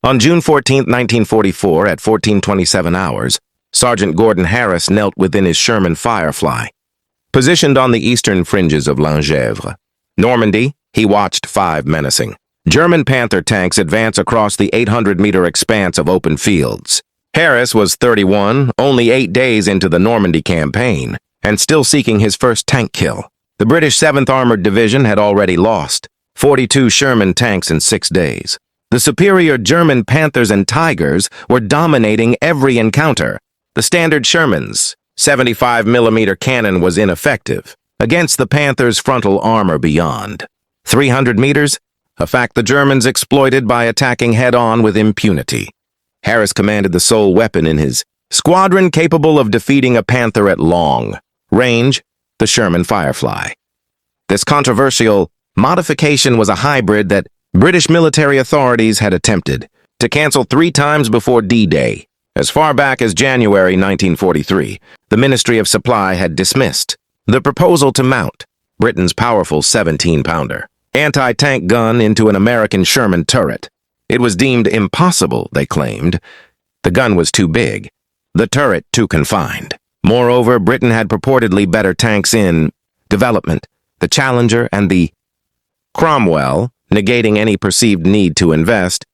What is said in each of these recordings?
On June 14, 1944, at 14:27 hours, Sergeant Gordon Harris knelt within his Sherman Firefly, positioned on the eastern fringes of Lingèvres. Normandy, he watched 5 menacing German Panther tanks advance across the 800-meter expanse of open fields. Harris was 31, only 8 days into the Normandy campaign, and still seeking his first tank kill. The British 7th Armored Division had already lost 42 Sherman tanks in 6 days. The superior German Panthers and Tigers were dominating every encounter. The standard Sherman's 75mm cannon was ineffective against the Panthers' frontal armor beyond 300 meters, a fact the Germans exploited by attacking head-on with impunity. Harris commanded the sole weapon in his squadron capable of defeating a Panther at long range, the Sherman Firefly. This controversial modification was a hybrid that British military authorities had attempted to cancel 3 times before D-Day. As far back as January 1943, the Ministry of Supply had dismissed the proposal to mount Britain's powerful 17-pounder anti-tank gun into an American Sherman turret. It was deemed impossible, they claimed. The gun was too big, the turret too confined. Moreover, Britain had purportedly better tanks in development, the Challenger and the Cromwell, negating any perceived need to invest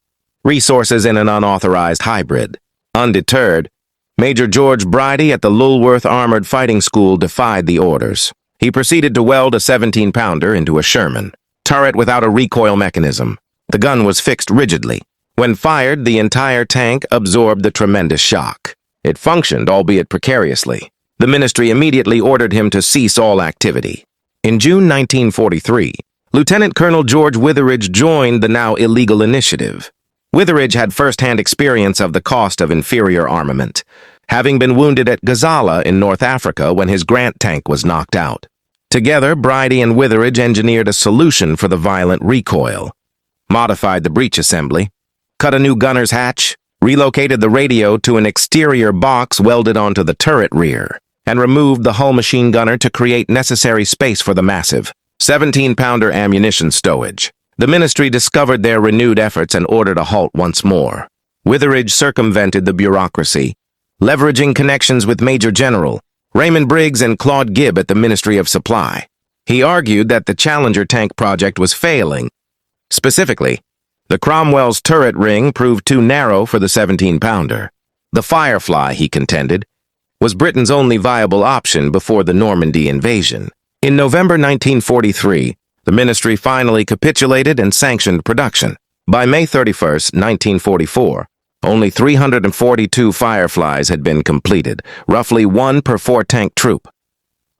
resources in an unauthorized hybrid. Undeterred, Major George Bridie at the Lulworth Armored Fighting School defied the orders. He proceeded to weld a 17-pounder into a Sherman turret without a recoil mechanism. The gun was fixed rigidly. When fired, the entire tank absorbed the tremendous shock. It functioned, albeit precariously. The ministry immediately ordered him to cease all activity. In June 1943, Lieutenant Colonel George Witheridge joined the now illegal initiative. Witheridge had first-hand experience of the cost of inferior armament, having been wounded at Gazala in North Africa when his Grant tank was knocked out. Together, Bridie and Witheridge engineered a solution for the violent recoil, modified the breech assembly, cut a new gunner's hatch, relocated the radio to an exterior box welded onto the turret rear, and removed the hull machine gunner to create necessary space for the massive 17-pounder ammunition stowage. The ministry discovered their renewed efforts and ordered a halt once more. Witheridge circumvented the bureaucracy, leveraging connections with Major General Raymond Briggs and Claude Gibb at the Ministry of Supply. He argued that the Challenger tank project was failing. Specifically, the Cromwell's turret ring proved too narrow for the 17-pounder. The Firefly, he contended, was Britain's only viable option before the Normandy invasion. In November 1943, the ministry finally capitulated and sanctioned production. By May 31, 1944, only 342 Fireflies had been completed, roughly 1 per 4-tank troop.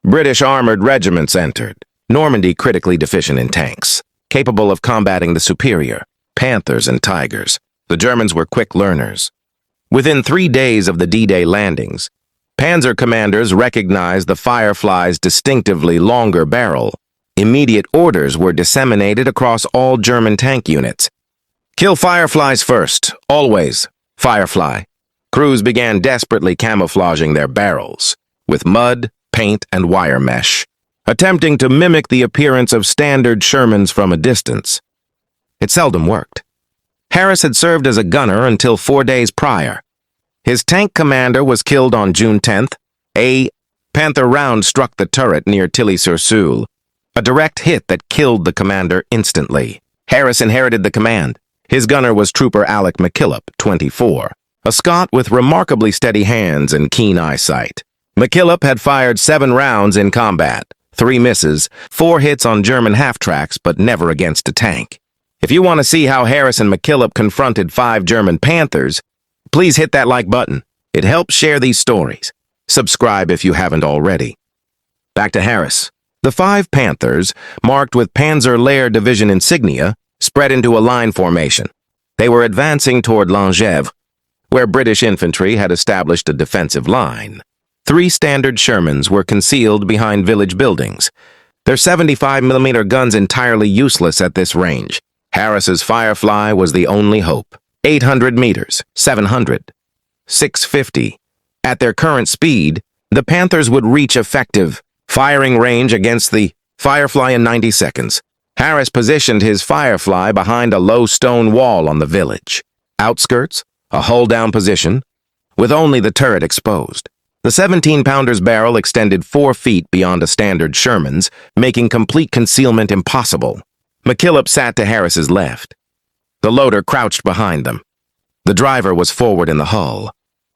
British armored regiments entered, Normandy critically deficient in tanks, capable of combating the superior Panthers and Tigers. The Germans were quick learners. Within 3 days of the D-Day landings, Panzer commanders recognized the Firefly's distinctively longer barrel. Immediate orders were disseminated across all German tank units. Kill Fireflies first, always. Firefly. Crews began desperately camouflaging their barrels with mud, paint, and wire mesh, attempting to mimic the appearance of standard Shermans from a distance. It seldom worked. Harris had served as a gunner until 4 days prior. His tank commander was killed on June 10th. A Panther round struck the turret near Tilly-sur-Seulles, a direct hit that killed the commander instantly. Harris inherited the command. His gunner was Trooper Alec McKillop, 24, a Scot with remarkably steady hands and keen eyesight. McKillop had fired 7 rounds in combat, 3 misses, 4 hits on German half-tracks, but never against a tank. If you want to see how Harris and McKillop confronted 5 German Panthers, please hit that like button. It helps share these stories. Subscribe if you haven't already. Back to Harris. The 5 Panthers, marked with Panzer Lehr Division insignia, spread into a line formation. They were advancing toward Lingèvres, where British infantry had established a defensive line. 3 standard Shermans were concealed behind village buildings, their 75mm guns entirely useless at this range. Harris's Firefly was the only hope. 800 meters, 700, 650. At their current speed, the Panthers would reach effective firing range against the Firefly in 90 seconds. Harris positioned his Firefly behind a low stone wall on the village. Outskirts, a hull-down position, with only the turret exposed. The 17-pounder's barrel extended 4 feet beyond a standard Sherman's, making complete concealment impossible. McKillop sat to Harris's left. The loader crouched behind them. The driver was forward in the hull.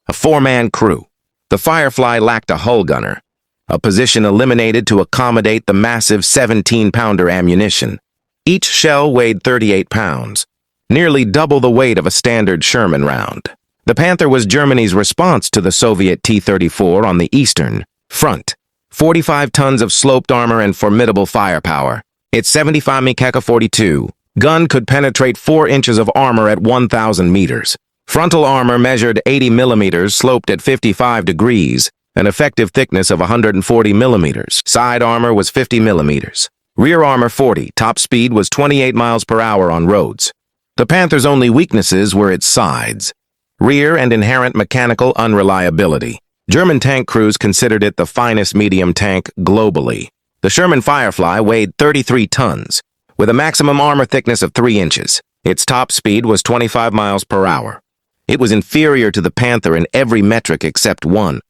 A 4-man crew. The Firefly lacked a hull gunner, a position eliminated to accommodate the massive 17-pounder ammunition. Each shell weighed 38 pounds, nearly double the weight of a standard Sherman round. The Panther was Germany's response to the Soviet T-34 on the Eastern Front. 45 tons of sloped armor and formidable firepower. Its 75 mm 42 gun could penetrate 4 inches of armor at 1,000 meters. Frontal armor measured 80 millimeters, sloped at 55 degrees, an effective thickness of 140 millimeters. Side armor was 50 millimeters. Rear armor 40. Top speed was 28 miles per hour on roads. The Panther's only weaknesses were its sides, rear and inherent mechanical unreliability. German tank crews considered it the finest medium tank globally. The Sherman Firefly weighed 33 tons, with a maximum armor thickness of 3 inches. Its top speed was 25 miles per hour. It was inferior to the Panther in every metric except one.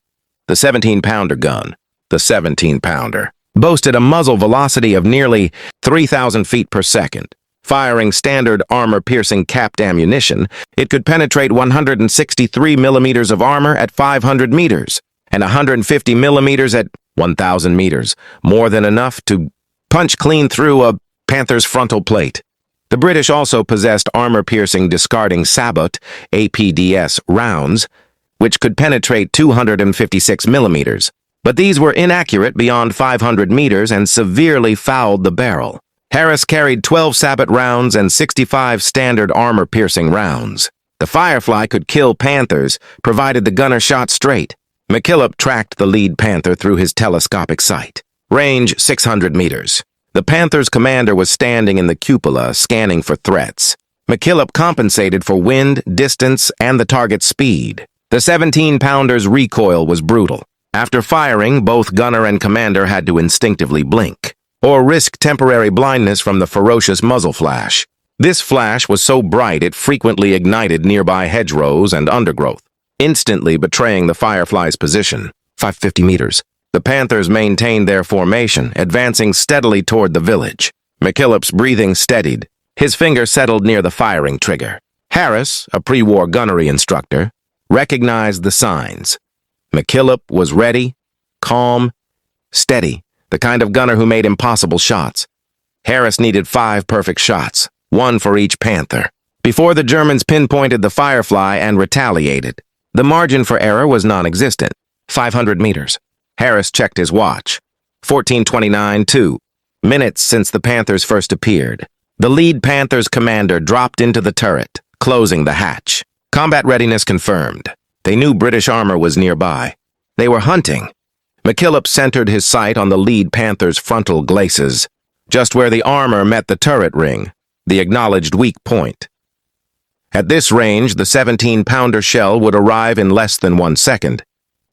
The 17-pounder gun, the 17-pounder, boasted a muzzle velocity of nearly 3,000 feet per second. Firing standard armor-piercing capped ammunition, it could penetrate 163 millimeters of armor at 500 meters and 150 millimeters at 1,000 meters, more than enough to punch clean through a Panther's frontal plate. The British also possessed armor-piercing discarding sabot, APDS, rounds, which could penetrate 256 millimeters, but these were inaccurate beyond 500 meters and severely fouled the barrel. Harris carried 12 sabot rounds and 65 standard armor-piercing rounds. The Firefly could kill Panthers, provided the gunner shot straight. McKillop tracked the lead Panther through his telescopic sight. Range 600 meters. The Panther's commander was standing in the cupola, scanning for threats. McKillop compensated for wind, distance, and the target's speed. The 17-pounder's recoil was brutal. After firing, both gunner and commander had to instinctively blink, or risk temporary blindness from the ferocious muzzle flash. This flash was so bright it frequently ignited nearby hedgerows and undergrowth, instantly betraying the Firefly's position. 550 meters. The Panthers maintained their formation, advancing steadily toward the village. McKillop's breathing steadied. His finger settled near the firing trigger. Harris, a pre-war gunnery instructor, recognized the signs. McKillop was ready, calm, steady, the kind of gunner who made impossible shots. Harris needed 5 perfect shots, 1 for each Panther, before the Germans pinpointed the Firefly and retaliated. The margin for error was non-existent. 500 meters. Harris checked his watch. 14:29, 2 minutes since the Panthers first appeared. The lead Panthers commander dropped into the turret, closing the hatch. Combat readiness confirmed. They knew British armor was nearby. They were hunting. McKillop centered his sight on the lead Panther's frontal glacis, just where the armor met the turret ring, the acknowledged weak point. At this range, the 17-pounder shell would arrive in less than 1 second,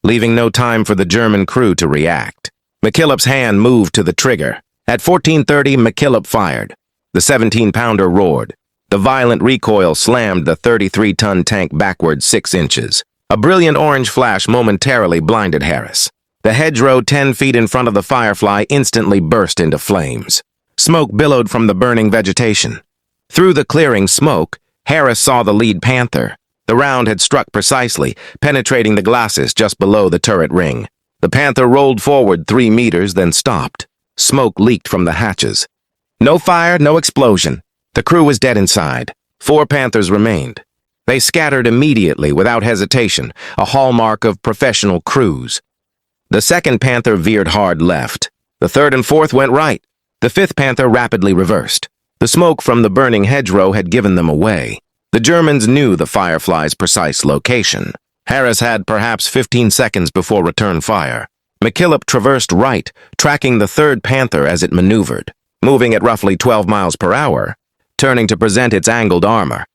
leaving no time for the German crew to react. McKillop's hand moved to the trigger. At 14:30, McKillop fired. The 17-pounder roared. The violent recoil slammed the 33-ton tank backward 6 inches. A brilliant orange flash momentarily blinded Harris. The hedgerow 10 feet in front of the Firefly instantly burst into flames. Smoke billowed from the burning vegetation. Through the clearing smoke, Harris saw the lead Panther. The round had struck precisely, penetrating the glacis just below the turret ring. The Panther rolled forward 3 meters, then stopped. Smoke leaked from the hatches. No fire, no explosion. The crew was dead inside. 4 Panthers remained. They scattered immediately, without hesitation, a hallmark of professional crews. The 2nd Panther veered hard left. The 3rd and 4th went right. The 5th Panther rapidly reversed. The smoke from the burning hedgerow had given them away. The Germans knew the Firefly's precise location. Harris had perhaps 15 seconds before return fire. McKillop traversed right, tracking the 3rd Panther as it maneuvered, moving at roughly 12 miles per hour, turning to present its angled armor.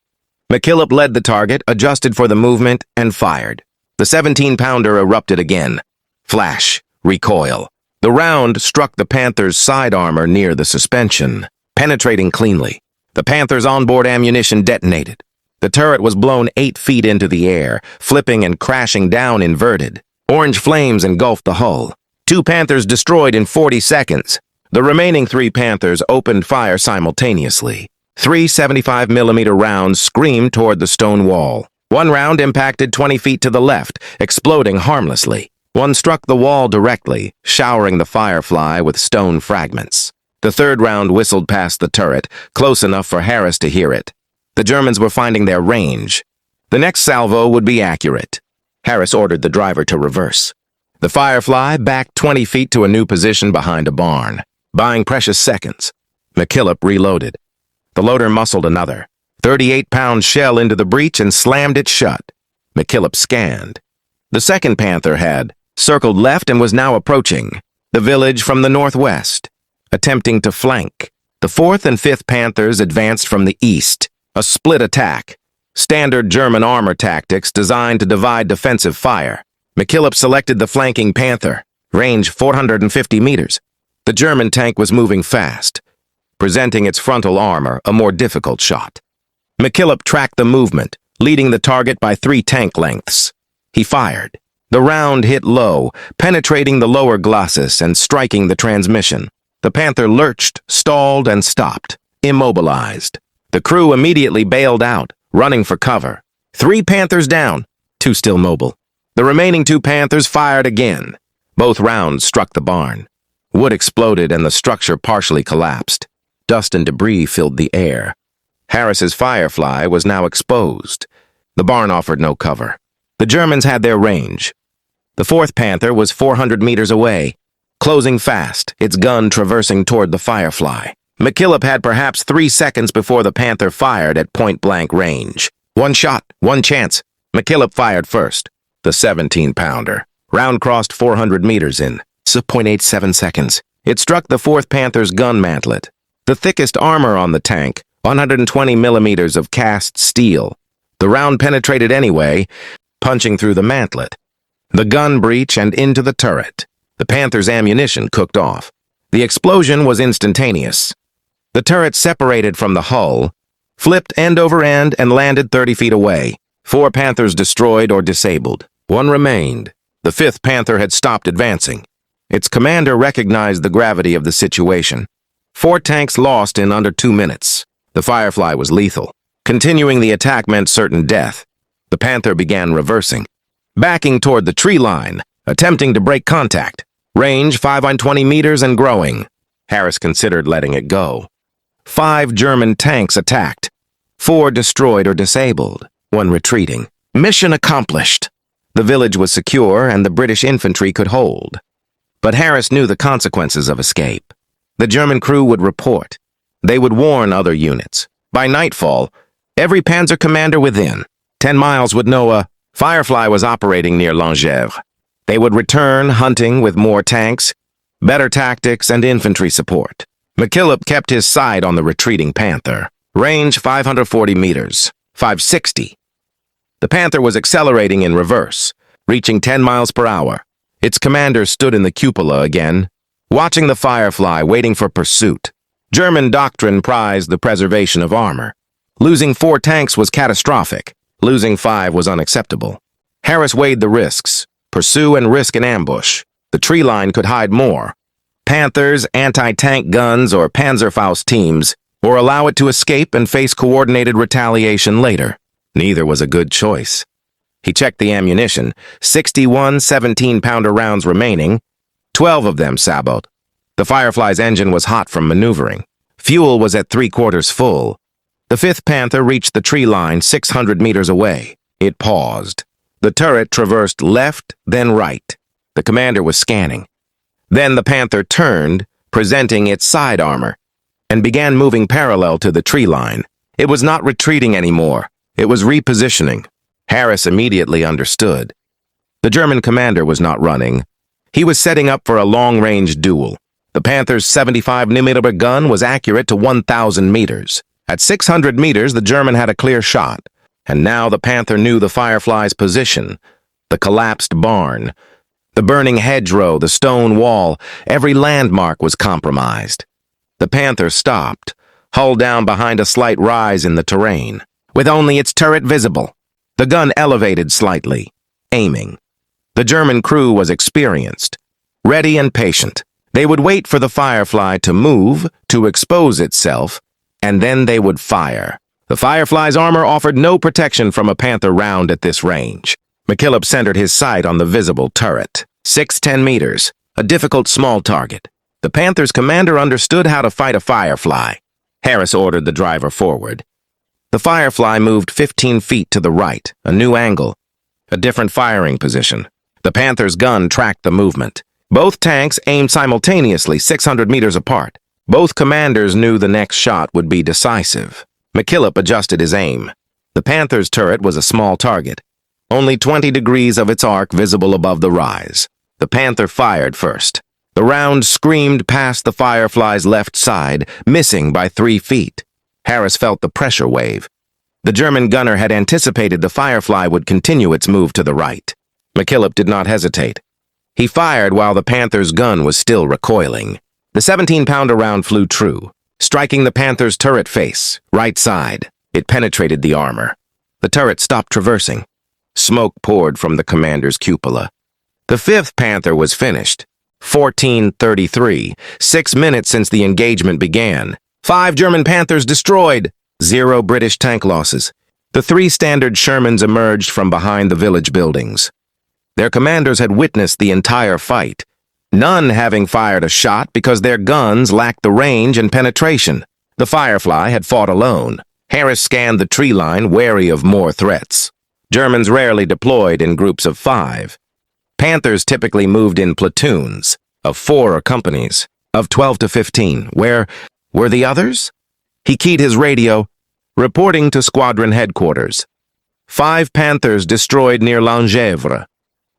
McKillop led the target, adjusted for the movement, and fired. The 17-pounder erupted again. Flash, recoil. The round struck the Panther's side armor near the suspension, penetrating cleanly. The Panther's onboard ammunition detonated. The turret was blown 8 feet into the air, flipping and crashing down inverted. Orange flames engulfed the hull. 2 Panthers destroyed in 40 seconds. The remaining 3 Panthers opened fire simultaneously. 3 75mm rounds screamed toward the stone wall. 1 round impacted 20 feet to the left, exploding harmlessly. 1 struck the wall directly, showering the Firefly with stone fragments. The 3rd round whistled past the turret, close enough for Harris to hear it. The Germans were finding their range. The next salvo would be accurate. Harris ordered the driver to reverse. The Firefly backed 20 feet to a new position behind a barn, buying precious seconds. McKillop reloaded. The loader muscled another 38-pound shell into the breech and slammed it shut. McKillop scanned. The 2nd Panther had circled left and was now approaching the village from the northwest, attempting to flank. The 4th and 5th Panthers advanced from the east, a split attack, standard German armor tactics designed to divide defensive fire. McKillop selected the flanking Panther, range 450 meters. The German tank was moving fast, presenting its frontal armor a more difficult shot. McKillop tracked the movement, leading the target by 3 tank lengths. He fired. The round hit low, penetrating the lower glossus and striking the transmission. The Panther lurched, stalled, and stopped, immobilized. The crew immediately bailed out, running for cover. 3 Panthers down, 2 still mobile. The remaining 2 Panthers fired again. Both rounds struck the barn. Wood exploded and the structure partially collapsed. Dust and debris filled the air. Harris's Firefly was now exposed. The barn offered no cover. The Germans had their range. The 4th Panther was 400 meters away, closing fast, its gun traversing toward the Firefly. McKillop had perhaps 3 seconds before the Panther fired at point-blank range. 1 shot, 1 chance. McKillop fired first. The 17-pounder. Round crossed 400 meters in 0.87 seconds. It struck the 4th Panther's gun mantlet. The thickest armor on the tank, 120 millimeters of cast steel. The round penetrated anyway, punching through the mantlet, the gun breech, and into the turret. The Panther's ammunition cooked off. The explosion was instantaneous. The turret separated from the hull, flipped end over end, and landed 30 feet away. 4 Panthers destroyed or disabled. 1 remained. The 5th Panther had stopped advancing. Its commander recognized the gravity of the situation. 4 tanks lost in under 2 minutes. The Firefly was lethal. Continuing the attack meant certain death. The Panther began reversing, backing toward the tree line, attempting to break contact. Range 520 meters and growing. Harris considered letting it go. 5 German tanks attacked. 4 destroyed or disabled. 1 retreating. Mission accomplished. The village was secure and the British infantry could hold. But Harris knew the consequences of escape. The German crew would report. They would warn other units. By nightfall, every panzer commander within 10 miles would know a Firefly was operating near Lingèvres. They would return hunting with more tanks, better tactics, and infantry support. McKillop kept his sight on the retreating Panther. Range 540 meters, 560. The Panther was accelerating in reverse, reaching 10 miles per hour. Its commander stood in the cupola again, watching the Firefly, waiting for pursuit. German doctrine prized the preservation of armor. Losing 4 tanks was catastrophic. Losing 5 was unacceptable. Harris weighed the risks. Pursue and risk an ambush. The tree line could hide more. Panthers, anti-tank guns, or Panzerfaust teams, or allow it to escape and face coordinated retaliation later. Neither was a good choice. He checked the ammunition. 61 17-pounder rounds remaining. 12 of them sabot. The Firefly's engine was hot from maneuvering. Fuel was at 3/4 full. The 5th Panther reached the tree line 600 meters away. It paused. The turret traversed left, then right. The commander was scanning. Then the Panther turned, presenting its side armor, and began moving parallel to the tree line. It was not retreating anymore. It was repositioning. Harris immediately understood. The German commander was not running. He was setting up for a long-range duel. The Panther's 75mm gun was accurate to 1,000 meters. At 600 meters, the German had a clear shot. And now the Panther knew the Firefly's position. The collapsed barn, the burning hedgerow, the stone wall, every landmark was compromised. The Panther stopped, hull down behind a slight rise in the terrain. with only its turret visible. The gun elevated slightly, aiming. The German crew was experienced, ready and patient. They would wait for the Firefly to move, to expose itself, and then they would fire. The Firefly's armor offered no protection from a Panther round at this range. McKillop centered his sight on the visible turret. 6-10 meters, a difficult small target. The Panther's commander understood how to fight a Firefly. Harris ordered the driver forward. The Firefly moved 15 feet to the right, a new angle, a different firing position. The Panther's gun tracked the movement. Both tanks aimed simultaneously 600 meters apart. Both commanders knew the next shot would be decisive. McKillop adjusted his aim. The Panther's turret was a small target, only 20 degrees of its arc visible above the rise. The Panther fired first. The round screamed past the Firefly's left side, missing by 3 feet. Harris felt the pressure wave. The German gunner had anticipated the Firefly would continue its move to the right. McKillop did not hesitate. He fired while the Panther's gun was still recoiling. The 17-pounder round flew true, striking the Panther's turret face, right side. It penetrated the armor. The turret stopped traversing. Smoke poured from the commander's cupola. The 5th Panther was finished. 14:33, 6 minutes since the engagement began. 5 German Panthers destroyed, 0 British tank losses. The 3 standard Shermans emerged from behind the village buildings. Their commanders had witnessed the entire fight, none having fired a shot because their guns lacked the range and penetration. The Firefly had fought alone. Harris scanned the tree line, wary of more threats. Germans rarely deployed in groups of 5. Panthers typically moved in platoons, of 4 or companies, of 12 to 15. Where were the others? He keyed his radio, reporting to squadron headquarters. 5 Panthers destroyed near Lingèvres.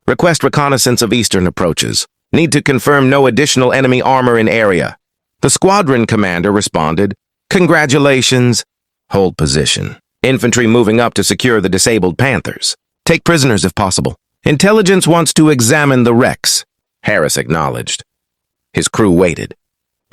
Request reconnaissance of eastern approaches. Need to confirm no additional enemy armor in area. The squadron commander responded, "Congratulations. Hold position. Infantry moving up to secure the disabled Panthers. Take prisoners if possible. Intelligence wants to examine the wrecks." Harris acknowledged. His crew waited.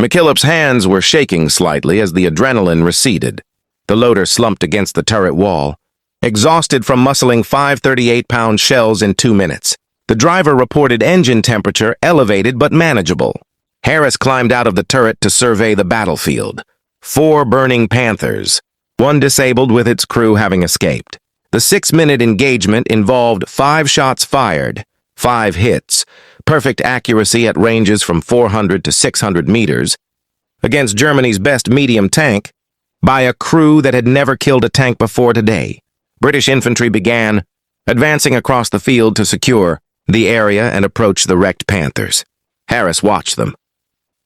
McKillop's hands were shaking slightly as the adrenaline receded. The loader slumped against the turret wall, exhausted from muscling 5 38-pound shells in 2 minutes. The driver reported engine temperature elevated but manageable. Harris climbed out of the turret to survey the battlefield. 4 burning Panthers, 1 disabled with its crew having escaped. The 6-minute engagement involved 5 shots fired, 5 hits, perfect accuracy at ranges from 400 to 600 meters, against Germany's best medium tank, by a crew that had never killed a tank before today. British infantry began, advancing across the field to secure the area and approach the wrecked Panthers. Harris watched them.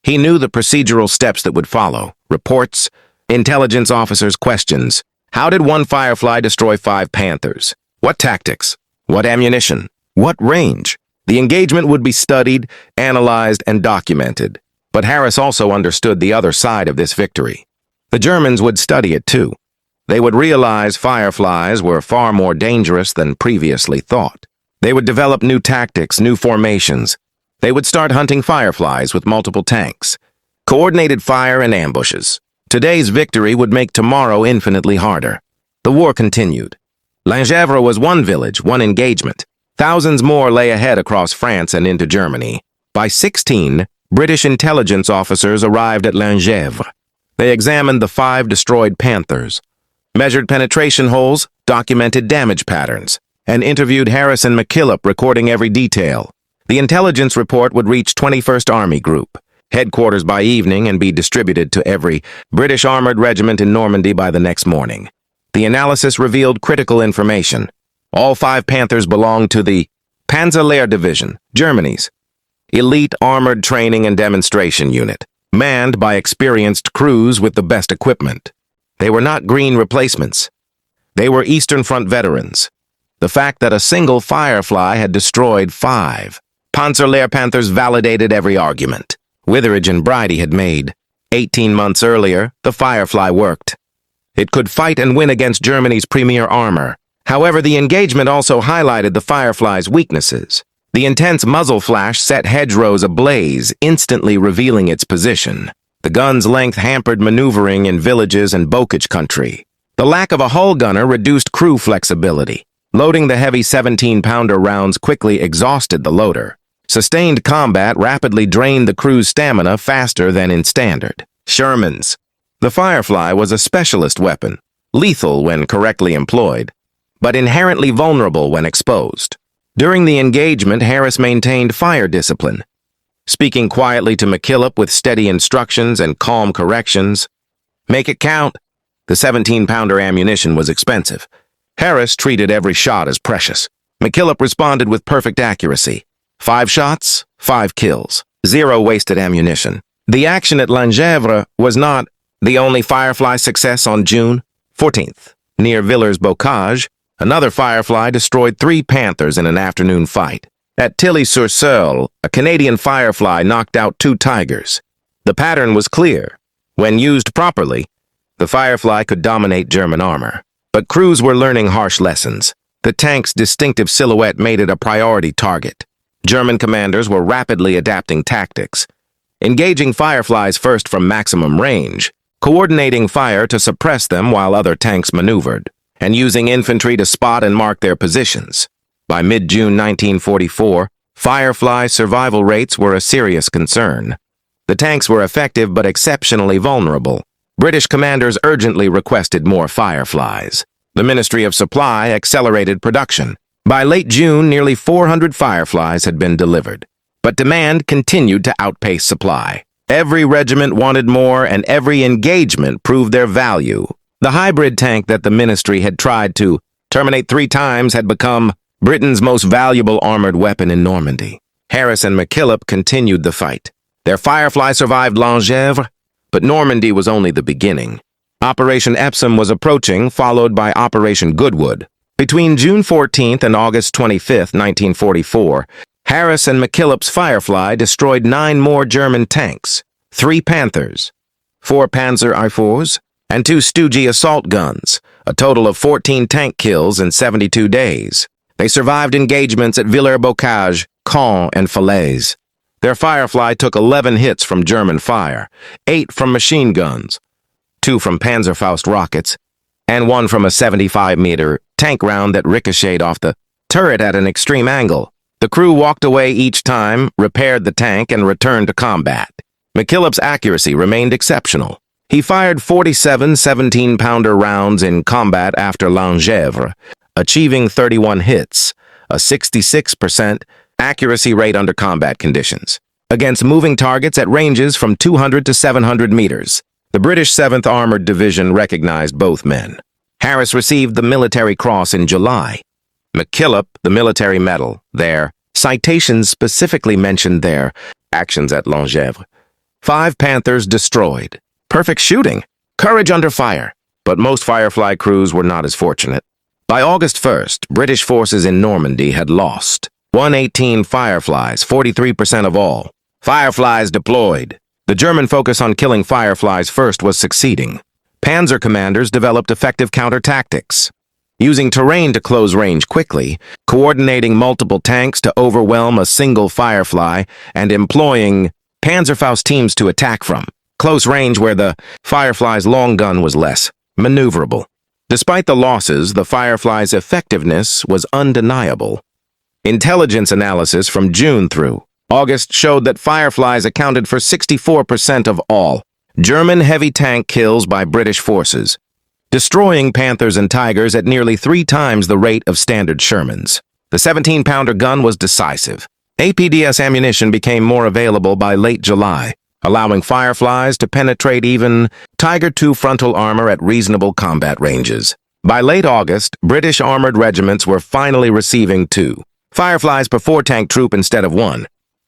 He knew the procedural steps that would follow. Reports, intelligence officers' questions. How did one Firefly destroy 5 Panthers? What tactics? What ammunition? What range? The engagement would be studied, analyzed, and documented. But Harris also understood the other side of this victory. The Germans would study it too. They would realize Fireflies were far more dangerous than previously thought. They would develop new tactics, new formations. They would start hunting Fireflies with multiple tanks. Coordinated fire and ambushes. Today's victory would make tomorrow infinitely harder. The war continued. Lingèvres was one village, one engagement. Thousands more lay ahead across France and into Germany. By 16, British intelligence officers arrived at Lingèvres. They examined the 5 destroyed Panthers, measured penetration holes, documented damage patterns, and interviewed Harris and McKillop, recording every detail. The intelligence report would reach 21st Army Group, headquarters by evening, and be distributed to every British armored regiment in Normandy by the next morning. The analysis revealed critical information. All 5 Panthers belonged to the Panzer Division, Germany's elite armored training and demonstration unit, manned by experienced crews with the best equipment. They were not green replacements. They were Eastern Front veterans. The fact that a single Firefly had destroyed 5 Panthers validated every argument Witheridge and Bridie had made. 18 months earlier, the Firefly worked. It could fight and win against Germany's premier armor. However, the engagement also highlighted the Firefly's weaknesses. The intense muzzle flash set hedgerows ablaze, instantly revealing its position. The gun's length hampered maneuvering in villages and bocage country. The lack of a hull gunner reduced crew flexibility. Loading the heavy 17-pounder rounds quickly exhausted the loader. Sustained combat rapidly drained the crew's stamina faster than in standard Shermans. The Firefly was a specialist weapon, lethal when correctly employed, but inherently vulnerable when exposed. During the engagement, Harris maintained fire discipline, speaking quietly to McKillop with steady instructions and calm corrections. Make it count. The 17-pounder ammunition was expensive. Harris treated every shot as precious. McKillop responded with perfect accuracy. 5 shots, 5 kills, 0 wasted ammunition. The action at Lingèvres was not the only Firefly success on June 14th. Near Villers-Bocage, another Firefly destroyed 3 Panthers in an afternoon fight. At Tilly-sur-Seulles, a Canadian Firefly knocked out 2 Tigers. The pattern was clear. When used properly, the Firefly could dominate German armor. But crews were learning harsh lessons. The tank's distinctive silhouette made it a priority target. German commanders were rapidly adapting tactics, engaging Fireflies first from maximum range, coordinating fire to suppress them while other tanks maneuvered, and using infantry to spot and mark their positions. By mid-June 1944, Firefly survival rates were a serious concern. The tanks were effective but exceptionally vulnerable. British commanders urgently requested more Fireflies. The Ministry of Supply accelerated production. By late June, nearly 400 Fireflies had been delivered. But demand continued to outpace supply. Every regiment wanted more, and every engagement proved their value. The hybrid tank that the ministry had tried to terminate 3 times had become Britain's most valuable armored weapon in Normandy. Harris and McKillop continued the fight. Their Firefly survived Lingèvres, but Normandy was only the beginning. Operation Epsom was approaching, followed by Operation Goodwood. Between June 14th and August 25th, 1944, Harris and McKillop's Firefly destroyed 9 more German tanks, 3 Panthers, 4 Panzer I-4s, and 2 Stoogie assault guns, a total of 14 tank kills in 72 days. They survived engagements at Villers-Bocage, Caen, and Falaise. Their Firefly took 11 hits from German fire, 8 from machine guns, 2 from Panzerfaust rockets, and 1 from a 75-meter tank round that ricocheted off the turret at an extreme angle. The crew walked away each time, repaired the tank, and returned to combat. McKillop's accuracy remained exceptional. He fired 47 17-pounder rounds in combat after Lingèvres, achieving 31 hits, a 66% accuracy rate under combat conditions, against moving targets at ranges from 200 to 700 meters. The British 7th Armored Division recognized both men. Harris received the Military Cross in July. McKillop, the Military Medal. Their citations specifically mentioned their actions at Lingèvres. 5 Panthers destroyed. Perfect shooting. Courage under fire. But most Firefly crews were not as fortunate. By August 1st, British forces in Normandy had lost 118 Fireflies, 43% of all. Fireflies deployed. The German focus on killing Fireflies first was succeeding. Panzer commanders developed effective counter-tactics, using terrain to close range quickly, coordinating multiple tanks to overwhelm a single Firefly, and employing Panzerfaust teams to attack from close range where the Firefly's long gun was less maneuverable. Despite the losses, the Firefly's effectiveness was undeniable. Intelligence analysis from June through August showed that Fireflies accounted for 64% of all German heavy tank kills by British forces, destroying Panthers and Tigers at nearly 3 times the rate of standard Shermans. The 17-pounder gun was decisive. APDS ammunition became more available by late July, allowing Fireflies to penetrate even Tiger II frontal armor at reasonable combat ranges. By late August, British armored regiments were finally receiving 2 Fireflies per 4-tank troop instead of 1.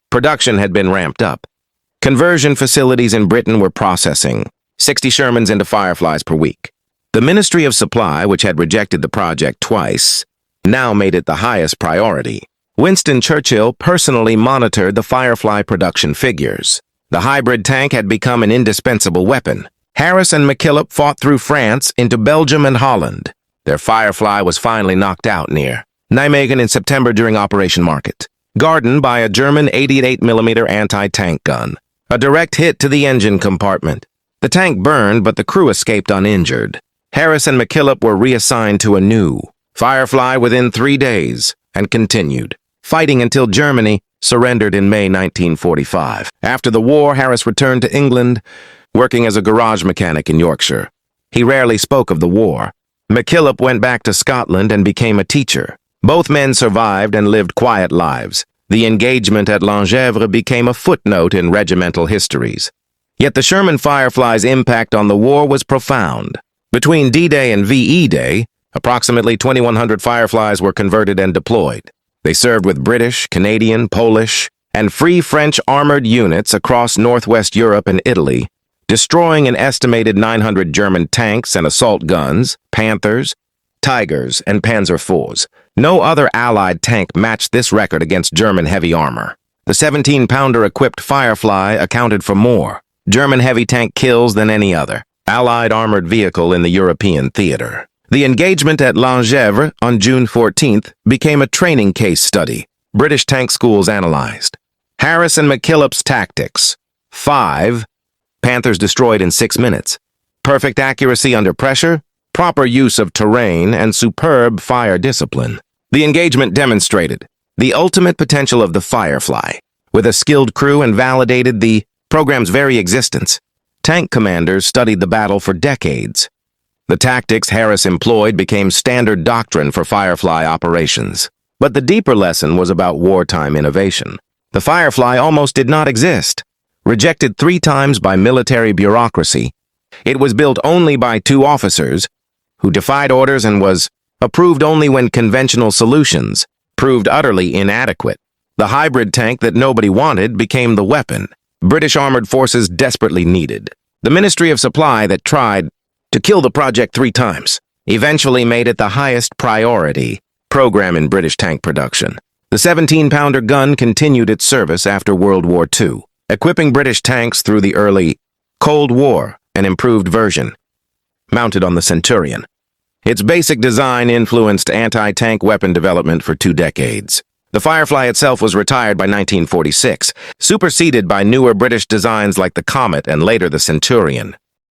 Production had been ramped up. Conversion facilities in Britain were processing 60 Shermans into Fireflies per week. The Ministry of Supply, which had rejected the project twice, now made it the highest priority. Winston Churchill personally monitored the Firefly production figures. The hybrid tank had become an indispensable weapon. Harris and McKillop fought through France into Belgium and Holland. Their Firefly was finally knocked out near Nijmegen in September during Operation Market Garden by a German 88mm anti-tank gun. A direct hit to the engine compartment. The tank burned, but the crew escaped uninjured. Harris and McKillop were reassigned to a new Firefly within 3 days and continued, fighting until Germany surrendered in May 1945. After the war, Harris returned to England, working as a garage mechanic in Yorkshire. He rarely spoke of the war. McKillop went back to Scotland and became a teacher. Both men survived and lived quiet lives. The engagement at Lingèvres became a footnote in regimental histories. Yet the Sherman Firefly's impact on the war was profound. Between D-Day and VE Day, approximately 2,100 Fireflies were converted and deployed. They served with British, Canadian, Polish, and Free French armored units across northwest Europe and Italy, destroying an estimated 900 German tanks and assault guns, Panthers, Tigers, and Panzer IVs. No other Allied tank matched this record against German heavy armor. The 17-pounder equipped Firefly accounted for more German heavy tank kills than any other Allied armored vehicle in the European theater. The engagement at Lingèvres on June 14th became a training case study. British tank schools analyzed Harris and McKillop's tactics. 5 Panthers destroyed in 6 minutes. Perfect accuracy under pressure, proper use of terrain, and superb fire discipline. The engagement demonstrated the ultimate potential of the Firefly, with a skilled crew, and validated the program's very existence. Tank commanders studied the battle for decades. The tactics Harris employed became standard doctrine for Firefly operations. But the deeper lesson was about wartime innovation. The Firefly almost did not exist. Rejected 3 times by military bureaucracy, it was built only by 2 officers who defied orders and was approved only when conventional solutions proved utterly inadequate. The hybrid tank that nobody wanted became the weapon British armored forces desperately needed. The Ministry of Supply that tried to kill the project 3 times eventually made it the highest priority program in British tank production. The 17-pounder gun continued its service after World War II, equipping British tanks through the early Cold War, an improved version, mounted on the Centurion. Its basic design influenced anti-tank weapon development for 2 decades. The Firefly itself was retired by 1946, superseded by newer British designs like the Comet and later the Centurion.